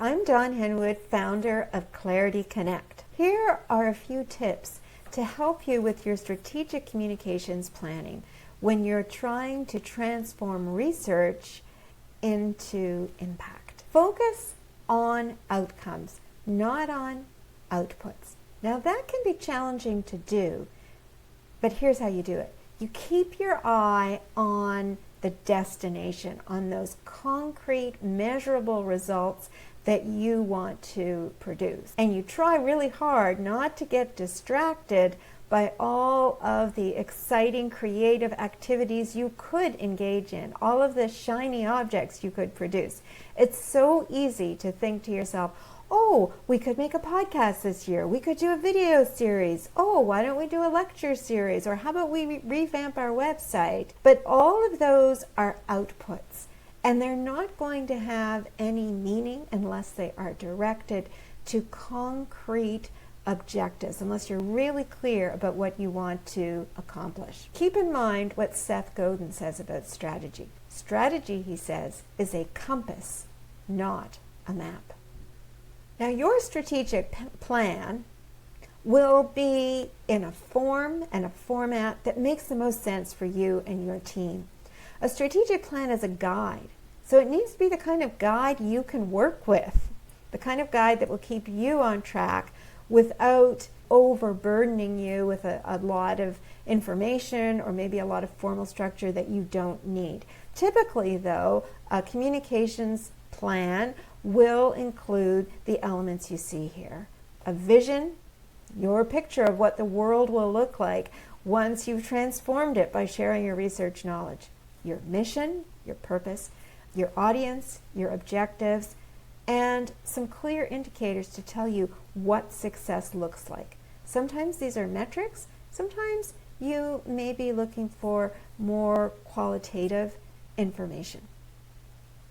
I'm Dawn Henwood, founder of Clarity Connect. Here are a few tips to help you with your strategic communications planning when you're trying to transform research into impact. Focus on outcomes, not on outputs. Now that can be challenging to do, but here's how you do it. You keep your eye on the destination, on those concrete, measurable results that you want to produce. And you try really hard not to get distracted by all of the exciting creative activities you could engage in, all of the shiny objects you could produce. It's so easy to think to yourself, oh, we could make a podcast this year. We could do a video series. Oh, why don't we do a lecture series? Or how about we revamp our website? But all of those are outputs, and they're not going to have any meaning unless they are directed to concrete objectives, unless you're really clear about what you want to accomplish. Keep in mind what Seth Godin says about strategy. Strategy, he says, is a compass, not a map. Now, your strategic plan will be in a form and a format that makes the most sense for you and your team. A strategic plan is a guide, so it needs to be the kind of guide you can work with, the kind of guide that will keep you on track without overburdening you with a lot of information or maybe a lot of formal structure that you don't need. Typically, though, a communications plan will include the elements you see here. A vision, your picture of what the world will look like once you've transformed it by sharing your research knowledge. Your mission, your purpose, your audience, your objectives, and some clear indicators to tell you what success looks like. Sometimes these are metrics, sometimes you may be looking for more qualitative information.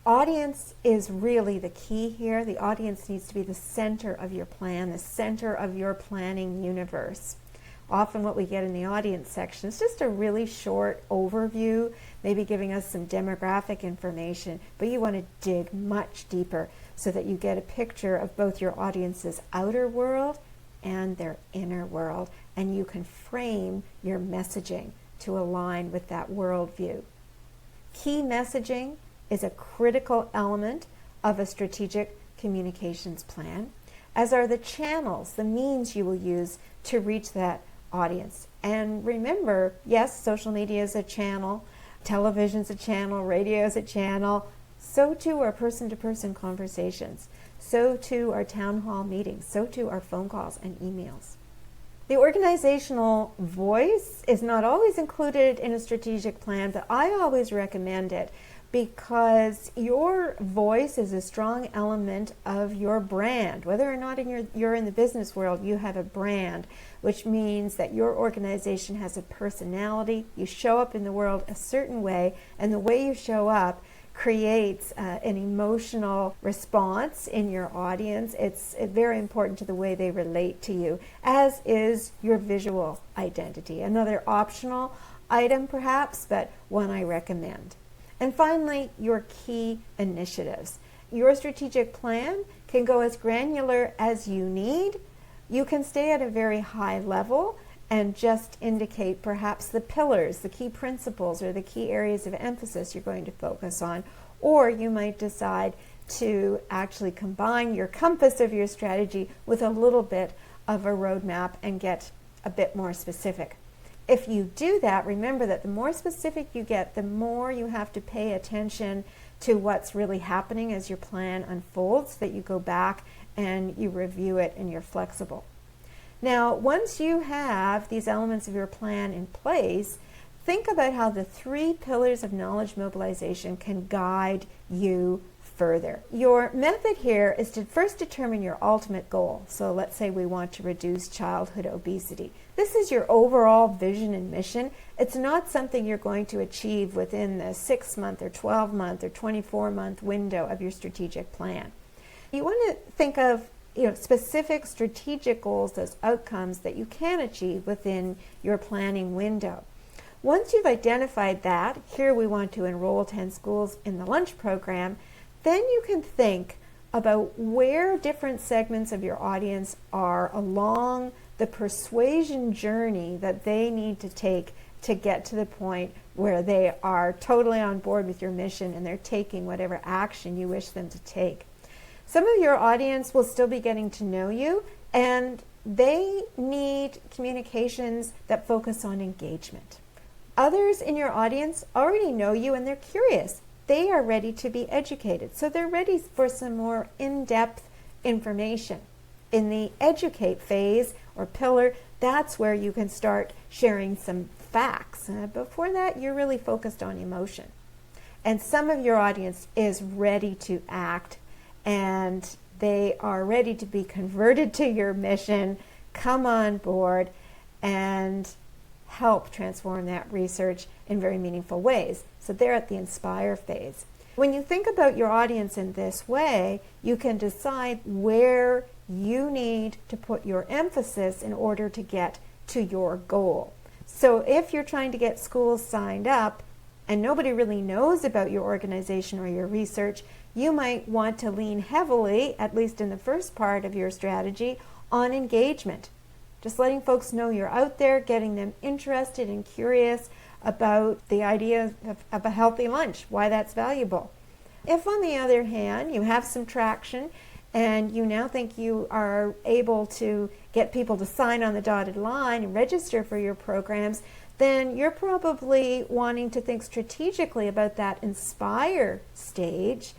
Audience is really the key here. The audience needs to be the center of your plan, the center of your planning universe. Often what we get in the audience section is just a really short overview, maybe giving us some demographic information, but you want to dig much deeper so that you get a picture of both your audience's outer world and their inner world, and you can frame your messaging to align with that worldview. Key messaging is a critical element of a strategic communications plan, as are the channels, the means you will use to reach that audience. And remember, yes, social media is a channel, television's a channel, radio is a channel, so too are person-to-person conversations, so too are town hall meetings, so too are phone calls and emails. The organizational voice is not always included in a strategic plan, but I always recommend it because your voice is a strong element of your brand. Whether or not you're in the business world, you have a brand, which means that your organization has a personality. You show up in the world a certain way, and the way you show up creates an emotional response in your audience. It's very important to the way they relate to you, as is your visual identity. Another optional item perhaps, but one I recommend. And finally, your key initiatives. Your strategic plan can go as granular as you need. You can stay at a very high level and just indicate perhaps the pillars, the key principles, or the key areas of emphasis you're going to focus on. Or you might decide to actually combine your compass of your strategy with a little bit of a roadmap and get a bit more specific. If you do that, remember that the more specific you get, the more you have to pay attention to what's really happening as your plan unfolds, so that you go back and you review it and you're flexible. Now, once you have these elements of your plan in place, think about how the 3 pillars of knowledge mobilization can guide you further. Your method here is to first determine your ultimate goal. So let's say we want to reduce childhood obesity. This is your overall vision and mission. It's not something you're going to achieve within the 6-month or 12-month or 24-month window of your strategic plan. You want to think of specific strategic goals, those outcomes that you can achieve within your planning window. Once you've identified that, here we want to enroll 10 schools in the lunch program, then you can think about where different segments of your audience are along the persuasion journey that they need to take to get to the point where they are totally on board with your mission and they're taking whatever action you wish them to take. Some of your audience will still be getting to know you, and they need communications that focus on engagement. Others in your audience already know you and they're curious. They are ready to be educated, so they're ready for some more in-depth information. In the educate phase or pillar, that's where you can start sharing some facts. Before that, you're really focused on emotion. And some of your audience is ready to act, and they are ready to be converted to your mission, come on board, and help transform that research in very meaningful ways. So they're at the inspire phase. When you think about your audience in this way, you can decide where you need to put your emphasis in order to get to your goal. So if you're trying to get schools signed up and nobody really knows about your organization or your research, you might want to lean heavily, at least in the first part of your strategy, on engagement. Just letting folks know you're out there, getting them interested and curious about the idea of a healthy lunch, why that's valuable. If, on the other hand, you have some traction and you now think you are able to get people to sign on the dotted line and register for your programs, then you're probably wanting to think strategically about that inspire stage.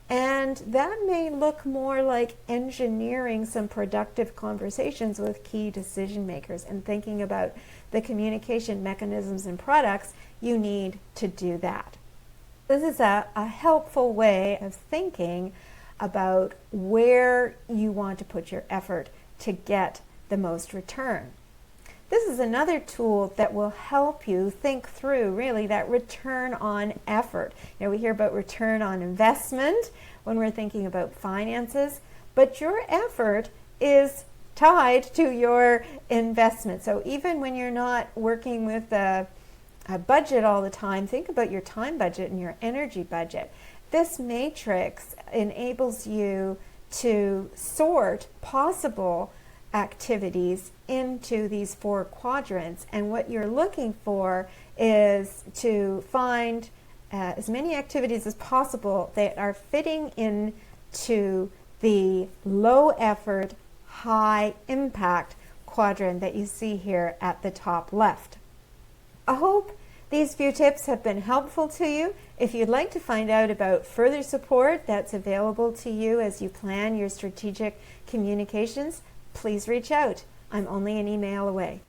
And that may look more like engineering some productive conversations with key decision makers and thinking about the communication mechanisms and products you need to do that. This is a helpful way of thinking about where you want to put your effort to get the most return. This is another tool that will help you think through really that return on effort. You know, we hear about return on investment when we're thinking about finances, but your effort is tied to your investment. So even when you're not working with a budget all the time, think about your time budget and your energy budget. This matrix enables you to sort possible activities into these 4 quadrants, and what you're looking for is to find as many activities as possible that are fitting into the low effort, high impact quadrant that you see here at the top left. I hope these few tips have been helpful to you. If you'd like to find out about further support that's available to you as you plan your strategic communications, please reach out. I'm only an email away.